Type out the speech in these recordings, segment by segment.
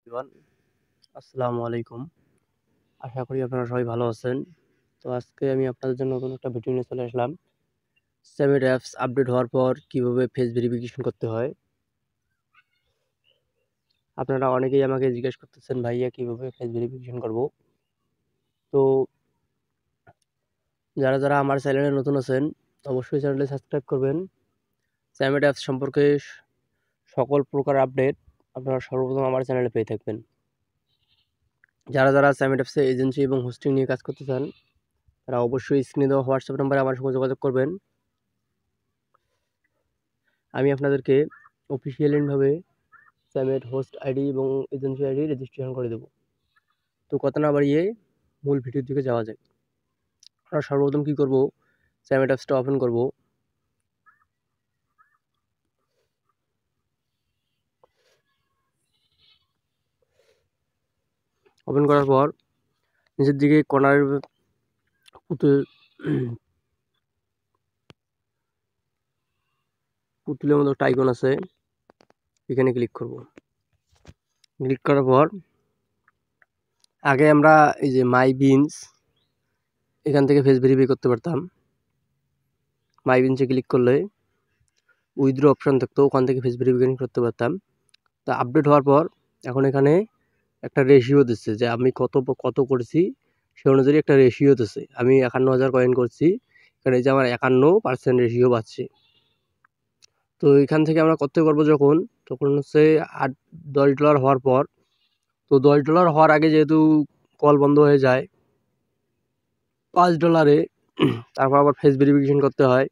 Everyone, আসসালামু আলাইকুম। আশা করি আপনারা সবাই ভালো আছেন। তো আজকে আমি আপনাদের জন্য নতুন একটা ভিডিও নিয়ে চলে আসলাম। স্যামিট অ্যাপস আপডেট হওয়ার পর কিভাবে ফেস ভেরিফিকেশন করতে হয়। আপনারা অনেকেই আমাকে জিজ্ঞেস করতেছেন, ভাইয়া কিভাবে ফেস ভেরিফিকেশন করব। তো যারা আমার চ্যানেলে নতুন আছেন অবশ্যই চ্যানেলটি সাবস্ক্রাইব করবেন। স্যামিট অ্যাপস সম্পর্কে সকল প্রকার আপডেট আপনারা সর্বপ্রথম আমার চ্যানেলে পেয়ে থাকবেন। যারা স্যামিট অ্যাপসে এজেন্সি এবং হোস্টিং নিয়ে কাজ করতে চান তারা অবশ্যই স্ক্রিনে দেওয়া হোয়াটসঅ্যাপ নাম্বারে আমার সঙ্গে যোগাযোগ করবেন। আমি আপনাদেরকে অফিসিয়ালিভাবে স্যামের হোস্ট আইডি এবং এজেন্সি আইডি রেজিস্ট্রেশন করে দেবো। তো কথা না বাড়িয়ে মূল ভিডিওর দিকে যাওয়া যায়। আমরা সর্বপ্রথম কী করব, স্যামেট অ্যাপসটা ওপেন করব। ওপেন করার পর নিচের দিকে কর্নার পুতুলের মতো একটা আইকন আছে, এখানে ক্লিক করব। ক্লিক করার পর আগে আমরা এই যে মাই বিনস এখান থেকে ফেস ভেরিফাই করতে পারতাম। মাই বিনসে ক্লিক করলে উইথড্র অপশান থাকতো, ওখান থেকে ফেস ভেরিফিকেশন করতে পারতাম। তা আপডেট হওয়ার পর এখন এখানে একটা রেশিও দিচ্ছে যে আমি কত করেছি সে অনুযায়ী একটা রেশিও দিচ্ছে। আমি ৫১,০০০ কয়েন করছি, এখানে যে আমার ৫১% রেশিও পাচ্ছি। তো এখান থেকে আমরা করতে পারবো তখন হচ্ছে $৮-10 হওয়ার পর। তো $10 হওয়ার আগে যেহেতু কল বন্ধ হয়ে যায়, $5 তারপর আবার ফেস ভেরিফিকেশন করতে হয়।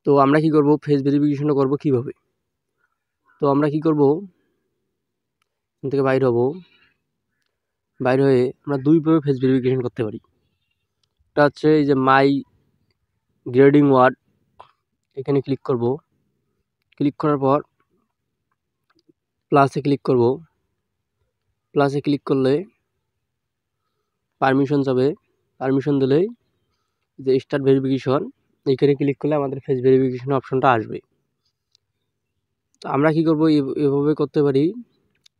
তো আমরা কি করব, ফেস ভেরিফিকেশনটা করব কিভাবে। তো আমরা কি করব, এখান থেকে বাইর হব। বাইর হয়ে আমরা দুইভাবে ফেস ভেরিফিকেশন করতে পারি। একটা হচ্ছে এই যে মাই গ্রেডিং ওয়ার্ড, এখানে ক্লিক করব। ক্লিক করার পর প্লাসে ক্লিক করব। প্লাসে ক্লিক করলে পারমিশন যাবে। পারমিশন দিলেই যে স্টার্ট ভেরিফিকেশন, এখানে ক্লিক করলে আমাদের ফেস ভেরিফিকেশন অপশনটা আসবে। তো আমরা কি করব, এভাবে করতে পারি।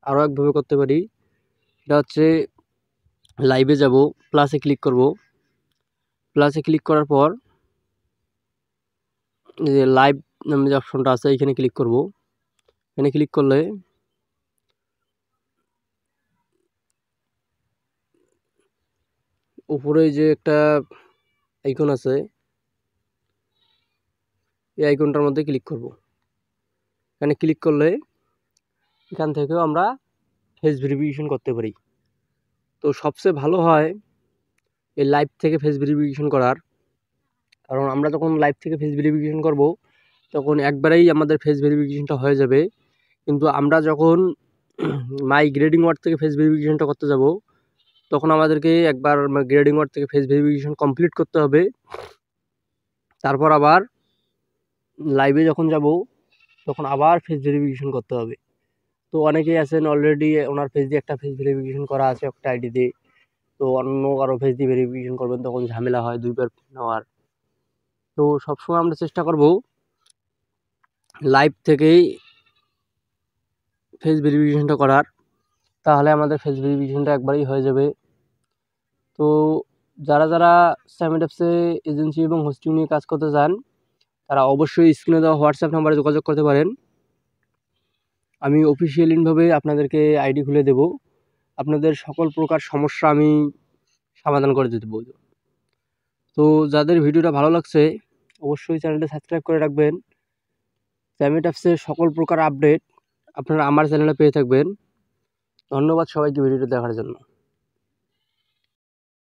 আরও একভাবে করতে পারি, এটা হচ্ছে লাইভে যাব, প্লাসে ক্লিক করব। প্লাসে ক্লিক করার পর যে লাইভ নামে যে অপশনটা আছে এখানে ক্লিক করব। এখানে ক্লিক করলে উপরে যে একটা আইকন আছে, এই আইকনটার মধ্যে ক্লিক করব। এখানে ক্লিক করলে এখান থেকেও আমরা ফেস ভেরিফিকেশন করতে পারি। তো সবচেয়ে ভালো হয় এই লাইভ থেকে ফেস ভেরিফিকেশন করার, কারণ আমরা যখন লাইভ থেকে ফেস ভেরিফিকেশন করব তখন একবারেই আমাদের ফেস ভেরিফিকেশনটা হয়ে যাবে। কিন্তু আমরা যখন মাই গ্রেডিং ওয়ার্ড থেকে ফেস ভেরিফিকেশনটা করতে যাব তখন আমাদেরকে একবার গ্রেডিং ওয়ার্ড থেকে ফেস ভেরিফিকেশন কমপ্লিট করতে হবে। তারপর আবার লাইভে যখন যাব তখন আবার ফেস ভেরিফিকেশন করতে হবে। তো অনেকেই আছেন অলরেডি ওনার ফেস দিয়ে একটা ফেস ভেরিফিকেশন করা আছে একটা আইডিতে, তো অন্য কারো ফেস দিয়ে ভেরিফিকেশন করবেন তখন ঝামেলা হয় দুইবার নেওয়ার। তো সবসময় আমরা চেষ্টা করব লাইভ থেকেই ফেস ভেরিফিকেশনটা করার, তাহলে আমাদের ফেস ভেরিফিকেশনটা একবারেই হয়ে যাবে। তো যারা স্যামিট অ্যাপসে এজেন্সি এবং হোস্টিং নিয়ে কাজ করতে চান তারা অবশ্যই স্ক্রিনে দেওয়া হোয়াটসঅ্যাপ নাম্বারে যোগাযোগ করতে পারেন। আমি অফিসিয়ালিভাবে আপনাদেরকে আইডি খুলে দেব, আপনাদের সকল প্রকার সমস্যা আমি সমাধান করে দিতে বলব। তো যাদের ভিডিওটা ভালো লাগছে অবশ্যই চ্যানেলটা সাবস্ক্রাইব করে রাখবেন। স্যামিট অ্যাপসের সকল প্রকার আপডেট আপনারা আমার চ্যানেলে পেয়ে থাকবেন। ধন্যবাদ সবাইকে ভিডিওটা দেখার জন্য।